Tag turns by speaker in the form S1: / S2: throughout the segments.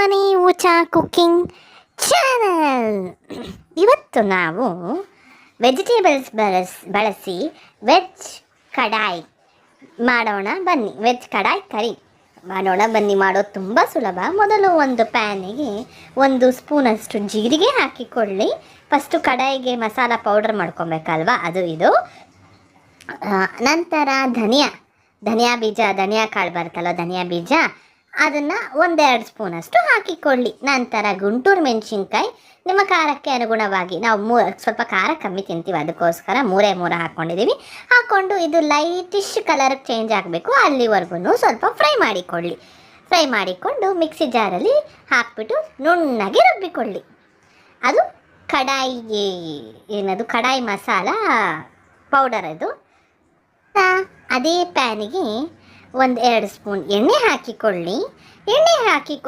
S1: ಮನಿ ಊಟ cooking channel. ಇವತ್ತು ನಾವು ವೆಜಿಟೇಬಲ್ಸ್ ಬಳಸಿ ವೆಜ್ ಕಡಾಯಿ ಮಾಡೋಣ ಬನ್ನಿ. ವೆಜ್ ಕಡಾಯಿ ಕರಿ ಮಾಡೋಣ ಬನ್ನಿ. ಮಾಡೋದು ತುಂಬ ಸುಲಭ. ಮೊದಲು ಒಂದು ಪ್ಯಾನಿಗೆ 1 ಸ್ಪೂನಷ್ಟು ಜೀರಿಗೆ ಹಾಕಿಕೊಳ್ಳಿ. ಫಸ್ಟು ಕಡಾಯಿಗೆ ಮಸಾಲ ಪೌಡರ್ ಮಾಡ್ಕೊಬೇಕಲ್ವ, ಅದು ಇದು. ನಂತರ ಧನಿಯಾ ಬೀಜ, ಧನಿಯಾ ಕಾಳು ಬರುತ್ತಲ್ಲ, ಧನಿಯಾ ಬೀಜ, ಅದನ್ನು 1-2 ಸ್ಪೂನಷ್ಟು ಹಾಕಿಕೊಳ್ಳಿ. ನಂತರ ಗುಂಟೂರು ಮೆಣಸಿನ್ಕಾಯಿ ನಿಮ್ಮ ಖಾರಕ್ಕೆ ಅನುಗುಣವಾಗಿ, ನಾವು ಸ್ವಲ್ಪ ಖಾರ ಕಮ್ಮಿ ತಿಂತೀವಿ, ಅದಕ್ಕೋಸ್ಕರ 3 ಹಾಕ್ಕೊಂಡಿದ್ದೀವಿ. ಹಾಕ್ಕೊಂಡು ಇದು ಲೈಟಿಶ್ ಕಲರ್ ಚೇಂಜ್ ಆಗಬೇಕು ಅಲ್ಲಿವರೆಗೂ ಸ್ವಲ್ಪ ಫ್ರೈ ಮಾಡಿಕೊಂಡು ಮಿಕ್ಸಿ ಜಾರಲ್ಲಿ ಹಾಕ್ಬಿಟ್ಟು ನುಣ್ಣಗೆ ರುಬ್ಬಿಕೊಳ್ಳಿ. ಅದು ಕಡಾಯಿಗೆ ಕಡಾಯಿ ಮಸಾಲ ಪೌಡರ್ ಅದು. ಅದೇ ಪ್ಯಾನಿಗೆ 1-2 ಸ್ಪೂನ್ ಎಣ್ಣೆ ಹಾಕಿಕೊಳ್ಳಿ.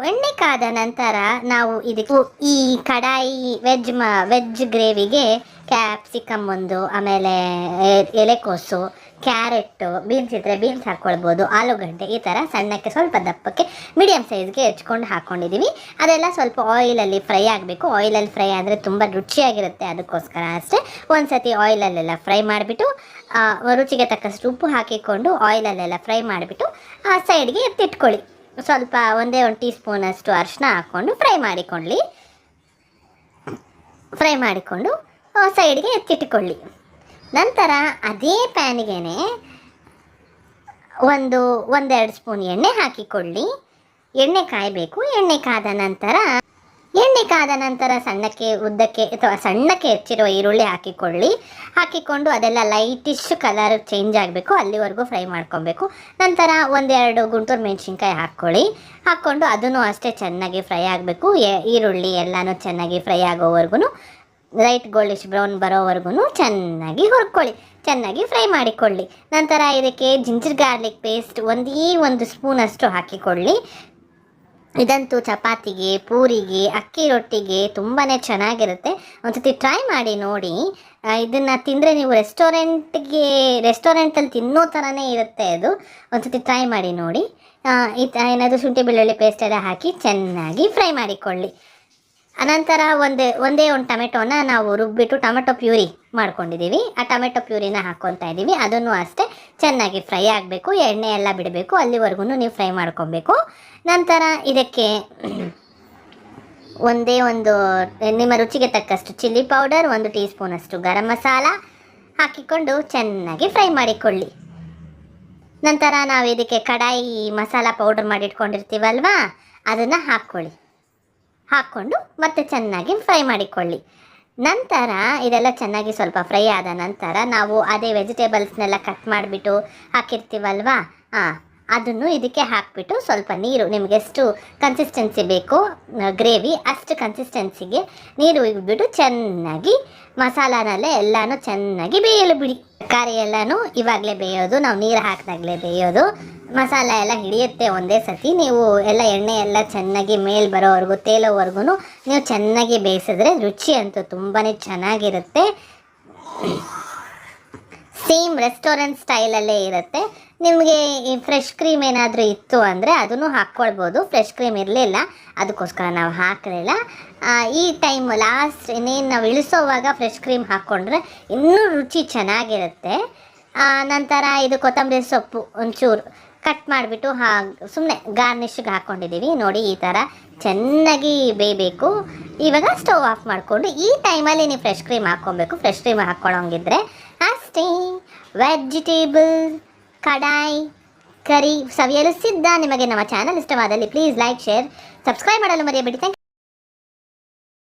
S1: ಎಣ್ಣೆ ಕಾದ ನಂತರ ನಾವು ಇದಕ್ಕೆ ಈ ಕಡಾಯಿ ವೆಜ್ ಗ್ರೇವಿಗೆ ಕ್ಯಾಪ್ಸಿಕಮ್ ಆಮೇಲೆ ಎಲೆಕೋಸು, ಕ್ಯಾರೆಟ್ಟು, ಬೀನ್ಸ್ ಇದ್ದರೆ ಬೀನ್ಸ್ ಹಾಕ್ಕೊಳ್ಬೋದು, ಆಲೂಗಡ್ಡೆ, ಈ ಥರ ಸಣ್ಣಕ್ಕೆ ಸ್ವಲ್ಪ ದಪ್ಪಕ್ಕೆ ಮೀಡಿಯಮ್ ಸೈಜ್ಗೆ ಹೆಚ್ಕೊಂಡು ಹಾಕ್ಕೊಂಡಿದ್ದೀವಿ. ಅದೆಲ್ಲ ಸ್ವಲ್ಪ ಆಯಿಲಲ್ಲಿ ಫ್ರೈ ಆಗಬೇಕು. ಆಯಿಲಲ್ಲಿ ಫ್ರೈ ಆದರೆ ತುಂಬ ರುಚಿಯಾಗಿರುತ್ತೆ, ಅದಕ್ಕೋಸ್ಕರ ಅಷ್ಟೇ. ಒಂದು ಸತಿ ಆಯಿಲಲ್ಲೆಲ್ಲ ಫ್ರೈ ಮಾಡಿಬಿಟ್ಟು ರುಚಿಗೆ ತಕ್ಕಷ್ಟು ಉಪ್ಪು ಹಾಕಿಕೊಂಡು ಆಯಿಲಲ್ಲೆಲ್ಲ ಫ್ರೈ ಮಾಡಿಬಿಟ್ಟು ಆ ಸೈಡ್ಗೆ ಎತ್ತಿಟ್ಕೊಳ್ಳಿ. ಸ್ವಲ್ಪ 1 ಟೀ ಸ್ಪೂನಷ್ಟು ಅರಿಶಿನ ಹಾಕ್ಕೊಂಡು ಫ್ರೈ ಮಾಡಿಕೊಂಡು ಸೈಡ್ಗೆ ಎತ್ತಿಟ್ಟುಕೊಳ್ಳಿ. ನಂತರ ಅದೇ ಪ್ಯಾನಿಗೆ 1-2 ಸ್ಪೂನ್ ಎಣ್ಣೆ ಹಾಕಿಕೊಳ್ಳಿ. ಎಣ್ಣೆ ಕಾಯಬೇಕು. ಎಣ್ಣೆ ಕಾದ ನಂತರ ಸಣ್ಣಕ್ಕೆ ಹೆಚ್ಚಿರುವ ಈರುಳ್ಳಿ ಹಾಕಿಕೊಂಡು ಅದೆಲ್ಲ ಲೈಟಿಶ್ ಕಲರ್ ಚೇಂಜ್ ಆಗಬೇಕು, ಅಲ್ಲಿವರೆಗೂ ಫ್ರೈ ಮಾಡ್ಕೊಬೇಕು. ನಂತರ 1-2 ಗುಂಟೂರು ಮೆಣಸಿನ್ಕಾಯಿ ಹಾಕ್ಕೊಂಡು ಅದನ್ನು ಅಷ್ಟೇ ಚೆನ್ನಾಗಿ ಫ್ರೈ ಆಗಬೇಕು. ಈರುಳ್ಳಿ ಎಲ್ಲನೂ ಚೆನ್ನಾಗಿ ಫ್ರೈ ಆಗೋವರೆಗೂ, ಲೈಟ್ ಗೋಲ್ಡಿಶ್ ಬ್ರೌನ್ ಬರೋವರೆಗೂ ಚೆನ್ನಾಗಿ ಫ್ರೈ ಮಾಡಿಕೊಳ್ಳಿ. ನಂತರ ಇದಕ್ಕೆ ಜಿಂಜರ್ ಗಾರ್ಲಿಕ್ ಪೇಸ್ಟ್ 1 ಸ್ಪೂನಷ್ಟು ಹಾಕಿಕೊಳ್ಳಿ. ಇದಂತೂ ಚಪಾತಿಗೆ, ಪೂರಿಗೆ, ಅಕ್ಕಿ ರೊಟ್ಟಿಗೆ ತುಂಬಾ ಚೆನ್ನಾಗಿರುತ್ತೆ. ಒಂದ್ಸತಿ ಟ್ರೈ ಮಾಡಿ ನೋಡಿ. ಇದನ್ನು ತಿಂದರೆ ನೀವು ರೆಸ್ಟೋರೆಂಟಲ್ಲಿ ತಿನ್ನೋ ಥರನೇ ಇರುತ್ತೆ ಅದು. ಒಂದ್ಸತಿ ಟ್ರೈ ಮಾಡಿ ನೋಡಿ. ಶುಂಠಿ ಬೆಳ್ಳುಳ್ಳಿ ಪೇಸ್ಟ್ ಎಲ್ಲ ಹಾಕಿ ಚೆನ್ನಾಗಿ ಫ್ರೈ ಮಾಡಿಕೊಳ್ಳಿ. ಅನಂತರ ಒಂದೇ ಟೊಮೆಟೊನ ನಾವು ರುಬ್ಬಿಟ್ಟು ಟೊಮೆಟೊ ಪ್ಯೂರಿ ಮಾಡ್ಕೊಂಡಿದ್ದೀವಿ. ಆ ಟೊಮೆಟೊ ಪ್ಯೂರಿನ ಹಾಕ್ಕೊತಾ ಇದ್ದೀವಿ. ಅದನ್ನು ಅಷ್ಟೇ ಚೆನ್ನಾಗಿ ಫ್ರೈ ಆಗಬೇಕು, ಎಣ್ಣೆ ಎಲ್ಲ ಬಿಡಬೇಕು, ಅಲ್ಲಿವರೆಗೂ ನೀವು ಫ್ರೈ ಮಾಡ್ಕೊಬೇಕು. ನಂತರ ಇದಕ್ಕೆ ನಿಮ್ಮ ರುಚಿಗೆ ತಕ್ಕಷ್ಟು ಚಿಲ್ಲಿ ಪೌಡರ್, 1 ಟೀ ಸ್ಪೂನಷ್ಟು ಗರಂ ಮಸಾಲ ಹಾಕಿಕೊಂಡು ಚೆನ್ನಾಗಿ ಫ್ರೈ ಮಾಡಿಕೊಳ್ಳಿ. ನಂತರ ನಾವು ಇದಕ್ಕೆ ಕಡಾಯಿ ಮಸಾಲ ಪೌಡರ್ ಮಾಡಿಟ್ಕೊಂಡಿರ್ತೀವಲ್ವಾ, ಅದನ್ನು ಹಾಕ್ಕೊಂಡು ಮತ್ತೆ ಚೆನ್ನಾಗಿ ಫ್ರೈ ಮಾಡಿಕೊಳ್ಳಿ. ನಂತರ ಇದೆಲ್ಲ ಚೆನ್ನಾಗಿ ಸ್ವಲ್ಪ ಫ್ರೈ ಆದ ನಂತರ ನಾವು ಅದೇ ವೆಜಿಟೇಬಲ್ಸ್ನೆಲ್ಲ ಕಟ್ ಮಾಡಿಬಿಟ್ಟು ಹಾಕಿರ್ತೀವಲ್ವಾ, ಅದನ್ನು ಇದಕ್ಕೆ ಹಾಕಿಬಿಟ್ಟು ಸ್ವಲ್ಪ ನೀರು, ನಿಮಗೆ ಎಷ್ಟು ಕನ್ಸಿಸ್ಟೆನ್ಸಿ ಬೇಕು ಗ್ರೇವಿ ಅಷ್ಟು ಕನ್ಸಿಸ್ಟೆನ್ಸಿಗೆ ನೀರು ಇಟ್ಬಿಟ್ಟು ಚೆನ್ನಾಗಿ ಮಸಾಲನಲ್ಲೇ ಎಲ್ಲನೂ ಚೆನ್ನಾಗಿ ಬೇಯಲು ಬಿಡಿ. ತರಕಾರಿ ಎಲ್ಲನೂ ಇವಾಗಲೇ ಬೇಯೋದು, ನಾವು ನೀರು ಹಾಕಿದಾಗಲೇ ಬೇಯೋದು. ಮಸಾಲ ಎಲ್ಲ ಹಿಡಿಯುತ್ತೆ ಒಂದೇ ಸತಿ. ನೀವು ಎಣ್ಣೆ ಎಲ್ಲ ಚೆನ್ನಾಗಿ ಮೇಲೆ ಬರೋವರೆಗೂ, ತೇಲೋವರೆಗೂ ನೀವು ಚೆನ್ನಾಗಿ ಬೇಯಿಸಿದ್ರೆ ರುಚಿ ಅಂತೂ ತುಂಬಾ ಚೆನ್ನಾಗಿರುತ್ತೆ. ಸೇಮ್ ರೆಸ್ಟೋರೆಂಟ್ ಸ್ಟೈಲಲ್ಲೇ ಇರುತ್ತೆ. ನಿಮಗೆ ಈ ಫ್ರೆಶ್ ಕ್ರೀಮ್ ಏನಾದರೂ ಇತ್ತು ಅಂದರೆ ಅದನ್ನು ಹಾಕ್ಕೊಳ್ಬೋದು. ಫ್ರೆಶ್ ಕ್ರೀಮ್ ಇರಲಿಲ್ಲ, ಅದಕ್ಕೋಸ್ಕರ ನಾವು ಹಾಕಲಿಲ್ಲ. ಈ ಟೈಮ್ ಲಾಸ್ಟ್ ಇನ್ನೇನು ನಾವು ಇಳಿಸೋವಾಗ ಫ್ರೆಶ್ ಕ್ರೀಮ್ ಹಾಕ್ಕೊಂಡ್ರೆ ಇನ್ನೂ ರುಚಿ ಚೆನ್ನಾಗಿರುತ್ತೆ. ನಂತರ ಇದು ಕೊತ್ತಂಬರಿ ಸೊಪ್ಪು ಒಂಚೂರು ಕಟ್ ಮಾಡಿಬಿಟ್ಟು ಸುಮ್ಮನೆ ಗಾರ್ನಿಷ್ಗೆ ಹಾಕ್ಕೊಂಡಿದ್ದೀವಿ. ನೋಡಿ, ಈ ಥರ ಚೆನ್ನಾಗಿ ಬೇಯಬೇಕು. ಇವಾಗ ಸ್ಟವ್ ಆಫ್ ಮಾಡಿಕೊಂಡು ಈ ಟೈಮಲ್ಲಿ ನೀವು ಫ್ರೆಶ್ ಕ್ರೀಮ್ ಹಾಕ್ಕೊಬೇಕು. ಫ್ರೆಶ್ ಕ್ರೀಮ್ ಹಾಕ್ಕೊಳ್ಳೋಂಗಿದ್ರೆ ಅಷ್ಟೇ, ವೆಜಿಟೇಬಲ್ ಕಡಾಯಿ ಕರಿ ಸವಿಯಲು ಸಿದ್ಧ. ನಿಮಗೆ ನಮ್ಮ ಚಾನಲ್ ಇಷ್ಟವಾದಲ್ಲಿ ಪ್ಲೀಸ್ ಲೈಕ್, ಶೇರ್, ಸಬ್ಸ್ಕ್ರೈಬ್ ಮಾಡಲು ಮರೆಯಬೇಡಿ.